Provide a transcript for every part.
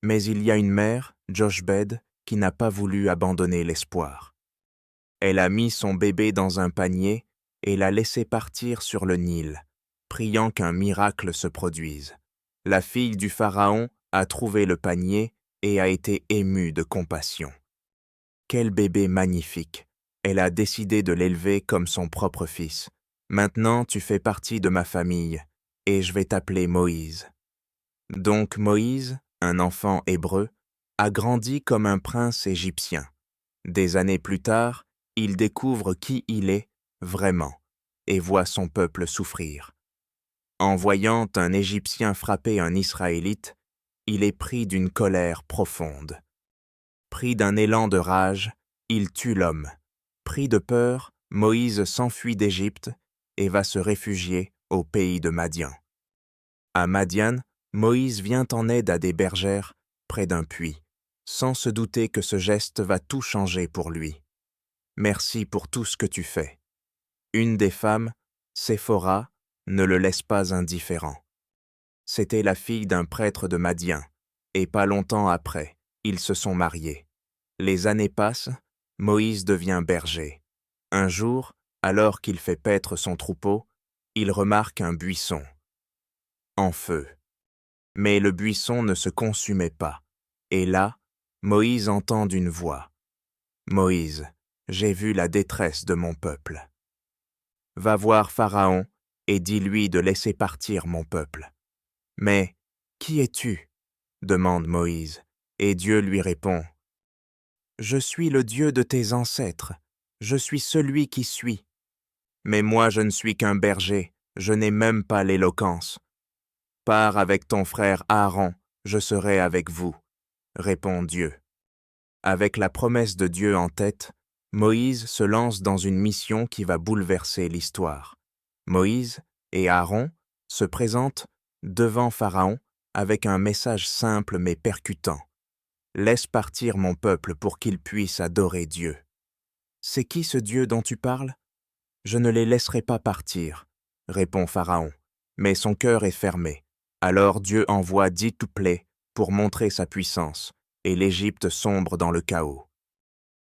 Mais il y a une mère, Jochebed, qui n'a pas voulu abandonner l'espoir. Elle a mis son bébé dans un panier et l'a laissé partir sur le Nil, priant qu'un miracle se produise. La fille du Pharaon a trouvé le panier et a été émue de compassion. Quel bébé magnifique! Elle a décidé de l'élever comme son propre fils. Maintenant, tu fais partie de ma famille, et je vais t'appeler Moïse. Donc Moïse, un enfant hébreu, a grandi comme un prince égyptien. Des années plus tard, il découvre qui il est vraiment et voit son peuple souffrir. En voyant un Égyptien frapper un Israélite, il est pris d'une colère profonde. Pris d'un élan de rage, il tue l'homme. Pris de peur, Moïse s'enfuit d'Égypte et va se réfugier au pays de Madian. À Madian, Moïse vient en aide à des bergères près d'un puits, sans se douter que ce geste va tout changer pour lui. Merci pour tout ce que tu fais. Une des femmes, Séphora, ne le laisse pas indifférent. C'était la fille d'un prêtre de Madian, et pas longtemps après, ils se sont mariés. Les années passent, Moïse devient berger. Un jour, alors qu'il fait paître son troupeau, il remarque un buisson en feu. Mais le buisson ne se consumait pas. Et là, Moïse entend une voix. « Moïse, j'ai vu la détresse de mon peuple. Va voir Pharaon et dis-lui de laisser partir mon peuple. » « Mais qui es-tu » demande Moïse, et Dieu lui répond. « Je suis le Dieu de tes ancêtres, je suis celui qui suis. Mais moi je ne suis qu'un berger, je n'ai même pas l'éloquence. Pars avec ton frère Aaron, je serai avec vous, répond Dieu. Avec la promesse de Dieu en tête, Moïse se lance dans une mission qui va bouleverser l'histoire. Moïse et Aaron se présentent devant Pharaon avec un message simple mais percutant. « Laisse partir mon peuple pour qu'il puisse adorer Dieu. » « C'est qui ce Dieu dont tu parles ? » « Je ne les laisserai pas partir, répond Pharaon, mais son cœur est fermé. Alors Dieu envoie 10 plaies pour montrer sa puissance, et l'Égypte sombre dans le chaos.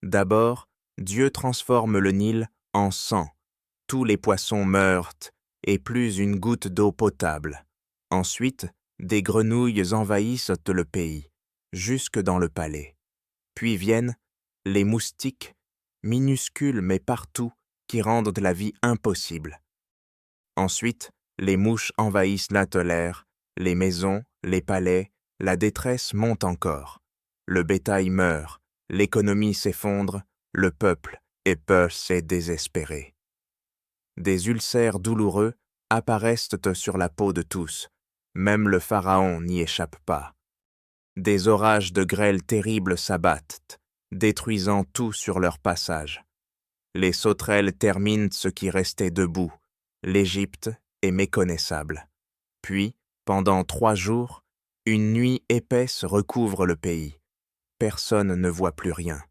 D'abord, Dieu transforme le Nil en sang. Tous les poissons meurent et plus une goutte d'eau potable. Ensuite, des grenouilles envahissent le pays, jusque dans le palais. Puis viennent les moustiques, minuscules mais partout, qui rendent la vie impossible. Ensuite, les mouches envahissent l'atelière, les maisons, les palais, la détresse monte encore. Le bétail meurt, l'économie s'effondre, le peuple est peur et désespéré. Des ulcères douloureux apparaissent sur la peau de tous, même le pharaon n'y échappe pas. Des orages de grêle terribles s'abattent, détruisant tout sur leur passage. Les sauterelles terminent ce qui restait debout. L'Égypte est méconnaissable. Puis, pendant 3 jours, une nuit épaisse recouvre le pays. Personne ne voit plus rien.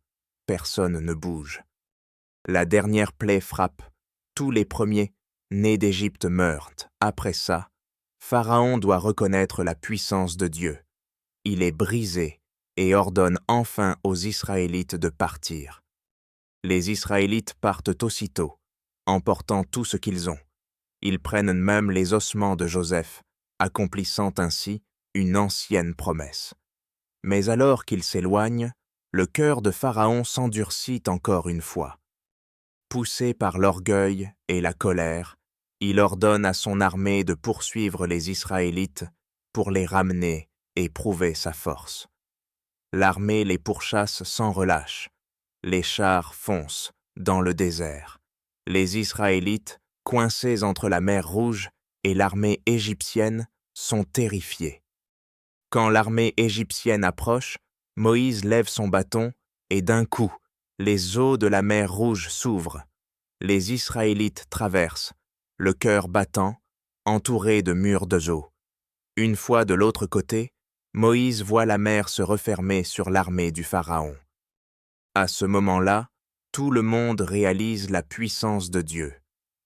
Personne ne bouge. La dernière plaie frappe. Tous les premiers, nés d'Égypte, meurent. Après ça, Pharaon doit reconnaître la puissance de Dieu. Il est brisé et ordonne enfin aux Israélites de partir. Les Israélites partent aussitôt, emportant tout ce qu'ils ont. Ils prennent même les ossements de Joseph, accomplissant ainsi une ancienne promesse. Mais alors qu'ils s'éloignent, le cœur de Pharaon s'endurcit encore une fois. Poussé par l'orgueil et la colère, il ordonne à son armée de poursuivre les Israélites pour les ramener et prouver sa force. L'armée les pourchasse sans relâche. Les chars foncent dans le désert. Les Israélites, coincés entre la mer Rouge et l'armée égyptienne, sont terrifiés. Quand l'armée égyptienne approche, Moïse lève son bâton et d'un coup, les eaux de la mer Rouge s'ouvrent. Les Israélites traversent, le cœur battant, entourés de murs d'eau. Une fois de l'autre côté, Moïse voit la mer se refermer sur l'armée du Pharaon. À ce moment-là, tout le monde réalise la puissance de Dieu.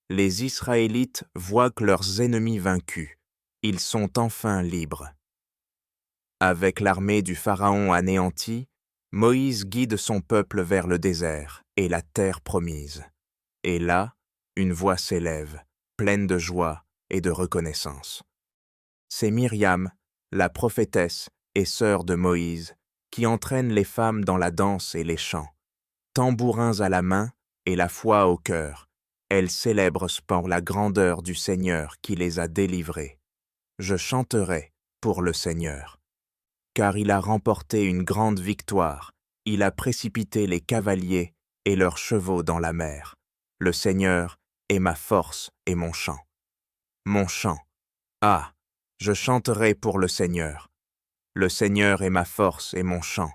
Les Israélites voient que leurs ennemis vaincus. Ils sont enfin libres. Avec l'armée du Pharaon anéantie, Moïse guide son peuple vers le désert et la terre promise. Et là, une voix s'élève, pleine de joie et de reconnaissance. C'est Myriam, la prophétesse et sœur de Moïse, qui entraîne les femmes dans la danse et les chants. Tambourins à la main et la foi au cœur, elles célèbrent pour la grandeur du Seigneur qui les a délivrées. Je chanterai pour le Seigneur. Car il a remporté une grande victoire, il a précipité les cavaliers et leurs chevaux dans la mer. Le Seigneur est ma force et mon chant. Mon chant. Ah, je chanterai pour le Seigneur. Le Seigneur est ma force et mon chant.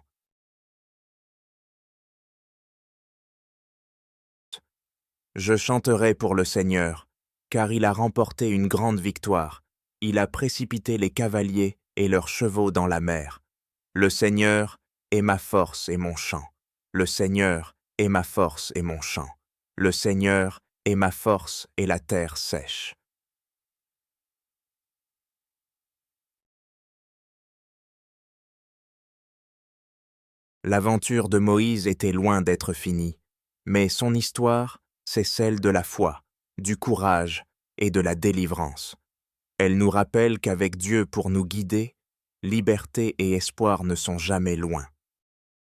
Je chanterai pour le Seigneur, car il a remporté une grande victoire. Il a précipité les cavaliers et leurs chevaux dans la mer. Le Seigneur est ma force et mon chant. Le Seigneur est ma force et mon chant. Le Seigneur est ma force et la terre sèche. L'aventure de Moïse était loin d'être finie, mais son histoire, c'est celle de la foi, du courage et de la délivrance. Elle nous rappelle qu'avec Dieu pour nous guider, liberté et espoir ne sont jamais loin.